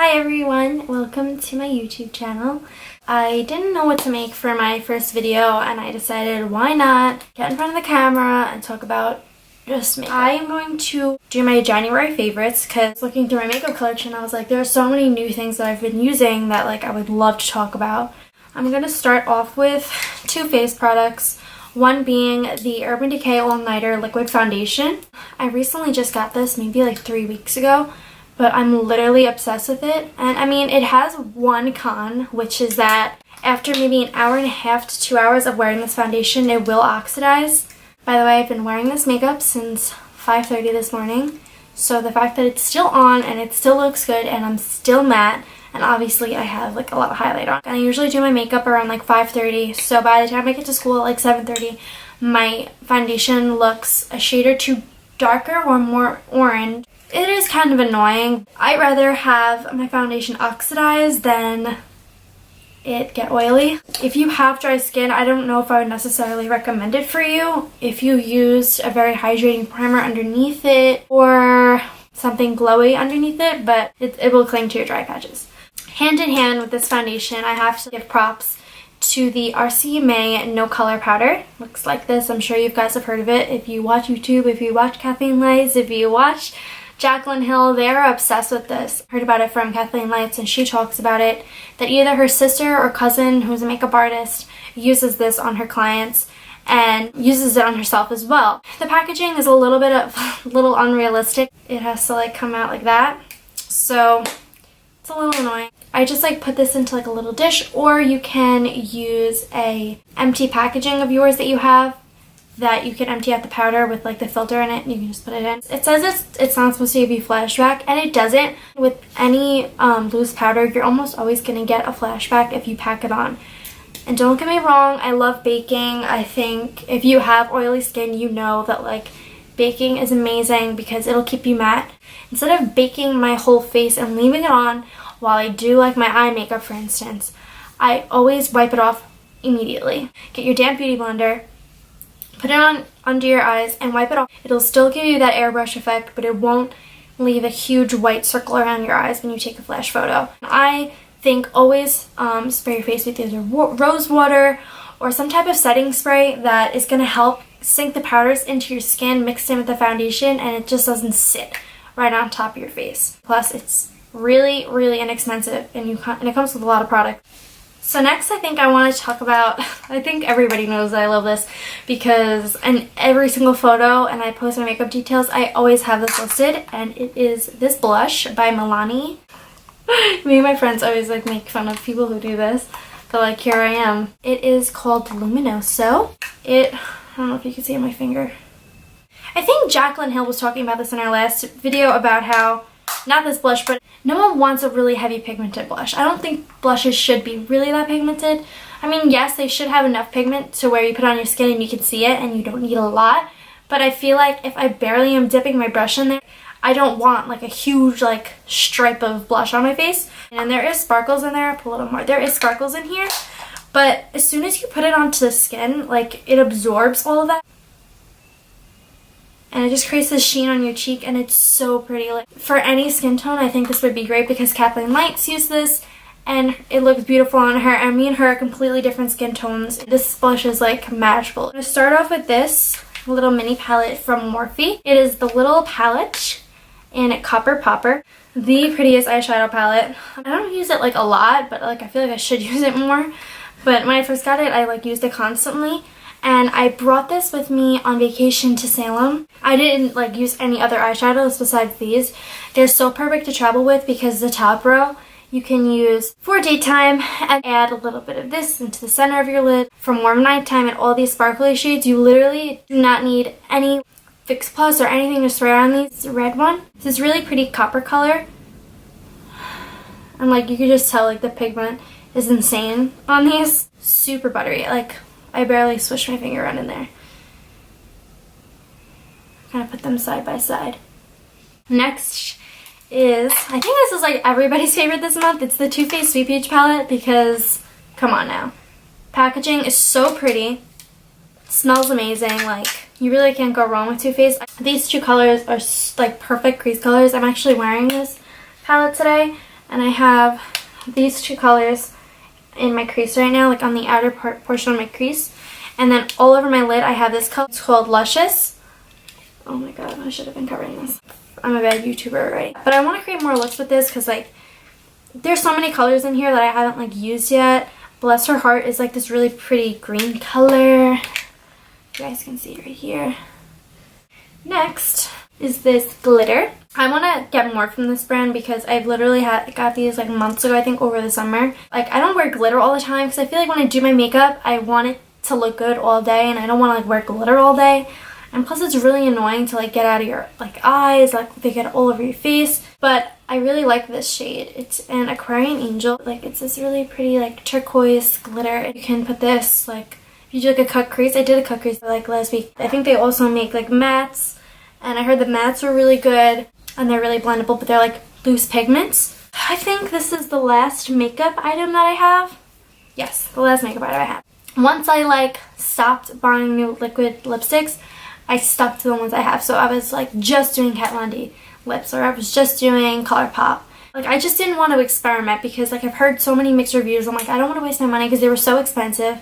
Hi everyone, welcome to my YouTube channel. I didn't know what to make for my first video and I decided why not get in front of the camera and talk about just makeup. I am going to do my January favorites because looking through my makeup collection I was like there are so many new things that I've been using that I would love to talk about. I'm going to start off with two face products. One being the Urban Decay All Nighter Liquid Foundation. I recently just got this maybe 3 weeks ago. But I'm literally obsessed with it. And I mean, it has one con, which is that after maybe an hour and a half to 2 hours of wearing this foundation, it will oxidize. By the way, I've been wearing this makeup since 5:30 this morning. So the fact that it's still on and it still looks good and I'm still matte, and obviously I have a lot of highlight on. And I usually do my makeup around 5:30, so by the time I get to school at 7:30, my foundation looks a shade or two darker or more orange. It is kind of annoying. I'd rather have my foundation oxidize than it get oily. If you have dry skin, I don't know if I would necessarily recommend it for you. If you used a very hydrating primer underneath it or something glowy underneath it, but it will cling to your dry patches. Hand in hand with this foundation, I have to give props to the RCMA No Color Powder. Looks like this. I'm sure you guys have heard of it. If you watch YouTube, if you watch Kathleen Lights, if you watch Jaclyn Hill, they're obsessed with this. Heard about it from Kathleen Lights and she talks about it, that either her sister or cousin who's a makeup artist uses this on her clients and uses it on herself as well. The packaging is a little unrealistic. It has to come out like that, so it's a little annoying. I just put this into a little dish, or you can use a empty packaging of yours that you have that you can empty out the powder with the filter in it and you can just put it in. It says it's not supposed to give you flashback, and it doesn't. With any loose powder, you're almost always going to get a flashback if you pack it on. And don't get me wrong, I love baking. I think if you have oily skin, you know that baking is amazing because it'll keep you matte. Instead of baking my whole face and leaving it on while I do my eye makeup, for instance, I always wipe it off immediately. Get your damp beauty blender, put it on under your eyes and wipe it off. It'll still give you that airbrush effect, but it won't leave a huge white circle around your eyes when you take a flash photo. I think always spray your face with either rose water or some type of setting spray that is going to help sink the powders into your skin mixed in with the foundation, and it just doesn't sit right on top of your face. Plus, it's really, really inexpensive and it comes with a lot of product. So next I think I want to talk about, I think everybody knows that I love this because in every single photo and I post my makeup details, I always have this listed, and it is this blush by Milani. Me and my friends always make fun of people who do this, but here I am. It is called Luminoso. I don't know if you can see on my finger. I think Jaclyn Hill was talking about this in our last video about how, not this blush, but no one wants a really heavy pigmented blush. I don't think blushes should be really that pigmented. I mean, yes, they should have enough pigment to where you put it on your skin and you can see it and you don't need a lot. But I feel if I barely am dipping my brush in there, I don't want a huge stripe of blush on my face. And there is sparkles in there. I'll put a little more. There is sparkles in here. But as soon as you put it onto the skin, it absorbs all of that. And it just creates this sheen on your cheek, and it's so pretty. For any skin tone, I think this would be great because Kathleen Lights used this, and it looks beautiful on her. And me and her are completely different skin tones. This blush is manageable. I'm going to start off with this little mini palette from Morphe. It is the little palette in Copper Popper. The prettiest eyeshadow palette. I don't use it a lot, but I feel I should use it more. But when I first got it, I used it constantly. And I brought this with me on vacation to Salem. I didn't use any other eyeshadows besides these. They're so perfect to travel with because the top row you can use for daytime and add a little bit of this into the center of your lid. For warm nighttime and all these sparkly shades, you literally do not need any Fix Plus or anything to spray on these. It's a red one. It's this really pretty copper color. And you can just tell the pigment is insane on these. Super buttery. I barely swish my finger around in there. Kind of put them side by side. Next is, I think this is everybody's favorite this month. It's the Too Faced Sweet Peach palette because, come on now. Packaging is so pretty. It smells amazing. You really can't go wrong with Too Faced. These two colors are perfect crease colors. I'm actually wearing this palette today And I have these two colors in my crease right now, like on the outer portion of my crease. And then all over my lid I have this color. It's called Luscious. Oh my god, I should have been covering this. I'm a bad YouTuber, right? But I want to create more looks with this because like there's so many colors in here that I haven't like used yet. Bless Her Heart is like this really pretty green color. You guys can see right here. Next is this glitter. I want to get more from this brand because I've literally got these like months ago, I think, over the summer. Like I don't wear glitter all the time because I feel like when I do my makeup, I want it to look good all day and I don't want to like wear glitter all day. And plus it's really annoying to like get out of your like eyes, like they get all over your face. But I really like this shade. It's an Aquarian Angel. Like it's this really pretty like turquoise glitter. You can put this like if you do like a cut crease. I did a cut crease like last week. I think they also make like mattes. And I heard the mattes were really good. And they're really blendable, but they're like loose pigments. I think this is the last makeup item that I have. Yes, the last makeup item I have. Once I like stopped buying new liquid lipsticks, I stuck to the ones I have. So I was like just doing Kat Von D lips, or I was just doing ColourPop. Like I just didn't want to experiment because like I've heard so many mixed reviews. I'm like, I don't want to waste my money because they were so expensive.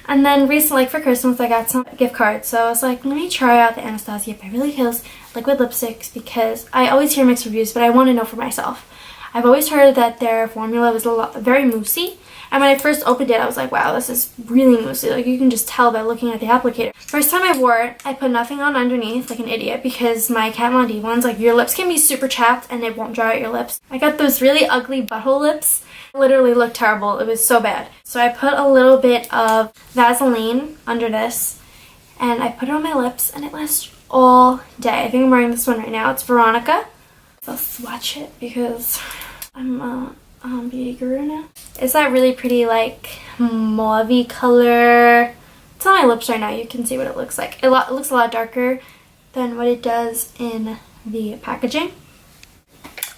And then recently, like for Christmas, I got some gift cards. So I was like, let me try out the Anastasia Beverly Hills liquid lipsticks because I always hear mixed reviews, but I want to know for myself. I've always heard that their formula was very moussey. And when I first opened it, I was like, wow, this is really moussey. Like you can just tell by looking at the applicator. First time I wore it, I put nothing on underneath like an idiot because my Kat Von D ones, like your lips can be super chapped and it won't dry out your lips. I got those really ugly butthole lips. Literally looked terrible. It was so bad. So I put a little bit of Vaseline under this and I put it on my lips and it lasts all day. I think I'm wearing this one right now. It's Veronica. So I'll swatch it because I'm a beauty guru now. It's that really pretty like mauve-y color. It's on my lips right now. You can see what it looks like. It looks a lot darker than what it does in the packaging.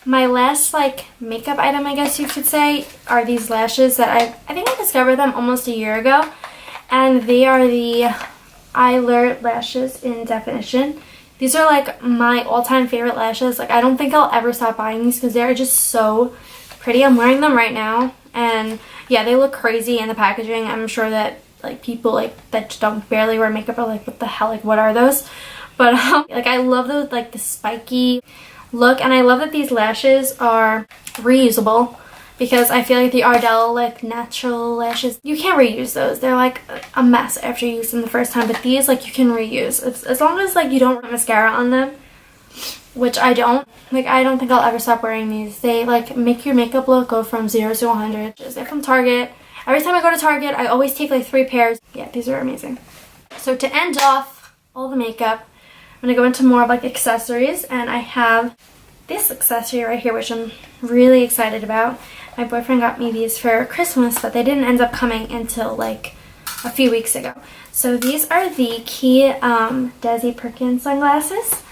My last like makeup item, I guess you could say, are these lashes that I think I discovered them almost a year ago. And they are the Eyelure lashes in Definition. These are like my all-time favorite lashes. Like I don't think I'll ever stop buying these because they're just so pretty. I'm wearing them right now and yeah, they look crazy in the packaging. I'm sure that like people like that don't barely wear makeup are like, what the hell, like what are those? But like I love those, like the spiky look, and I love that these lashes are reusable because I feel like the Ardell like natural lashes, you can't reuse those. They're like a mess after you use them the first time, but these like you can reuse. It's, as long as like you don't put mascara on them, which I don't. Like I don't think I'll ever stop wearing these. They like make your makeup look go from 0 to 100. They're from Target. Every time I go to Target, I always take like 3 pairs. Yeah, these are amazing. So to end off all the makeup, I'm going to go into more of like accessories, and I have this accessory right here, which I'm really excited about. My boyfriend got me these for Christmas, but they didn't end up coming until like a few weeks ago. So these are the Key Desi Perkins sunglasses,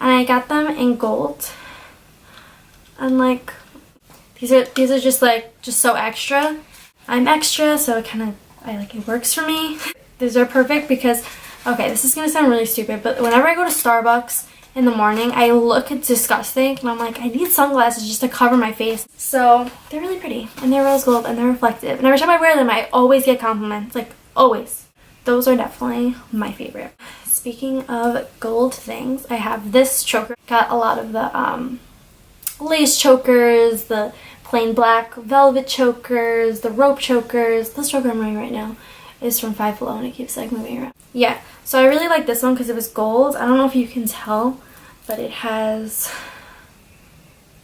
and I got them in gold. And like these are just like so extra. I'm extra, so it works for me. These are perfect because, okay, this is gonna sound really stupid, but whenever I go to Starbucks in the morning, I look disgusting, and I'm like, I need sunglasses just to cover my face. So they're really pretty, and they're rose gold, and they're reflective. And every time I wear them, I always get compliments, like always. Those are definitely my favorite. Speaking of gold things, I have this choker. Got a lot of the lace chokers, the plain black velvet chokers, the rope chokers. This choker I'm wearing right now is from Five Below, and it keeps like moving around. Yeah, so I really like this one because it was gold. I don't know if you can tell, but it has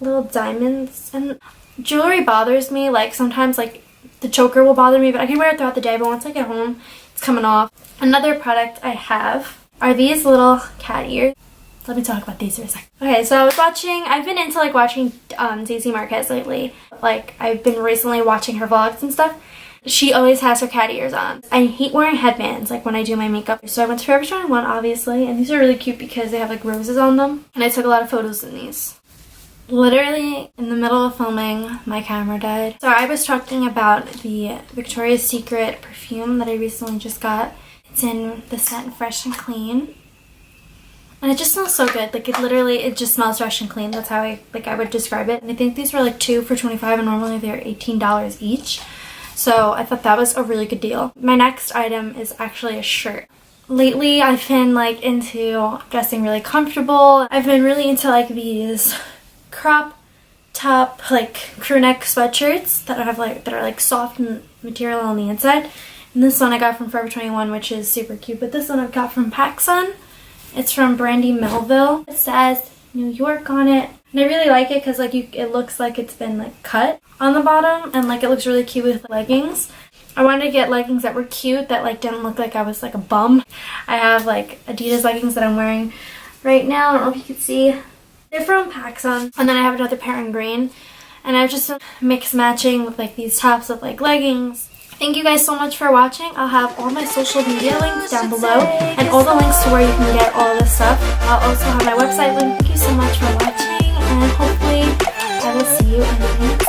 little diamonds. And jewelry bothers me. Like sometimes like the choker will bother me, but I can wear it throughout the day, but once I get home, it's coming off. Another product I have are these little cat ears. Let me talk about these for a second. Okay, so I've been into like watching Daisy Marquez lately. Like I've been recently watching her vlogs and stuff. She always has her cat ears on. I hate wearing headbands like when I do my makeup. So I went to Forever 21 obviously, and these are really cute because they have like roses on them. And I took a lot of photos in these. Literally in the middle of filming, my camera died. So I was talking about the Victoria's Secret perfume that I recently just got. It's in the scent Fresh and Clean. And it just smells so good. Like it just smells fresh and clean. That's how I would describe it. And I think these were like 2 for $25 and normally they're $18 each. So I thought that was a really good deal. My next item is actually a shirt. Lately I've been like into dressing really comfortable. I've been really into like these crop top like crew neck sweatshirts that are like soft material on the inside. And this one I got from Forever 21, which is super cute. But this one I've got from PacSun. It's from Brandy Melville. It says New York on it. And I really like it because like it looks like it's been like cut on the bottom, and like it looks really cute with leggings. I wanted to get leggings that were cute, that like didn't look like I was like a bum. I have like Adidas leggings that I'm wearing right now. I don't know if you can see. They're from PacSun. And then I have another pair in green. And I've just been mix matching with like these tops with like leggings. Thank you guys so much for watching. I'll have all my social media links down below and all the links to where you can get all this stuff. I'll also have my website link. Thank you so much for watching, and hopefully I will see you in the next video.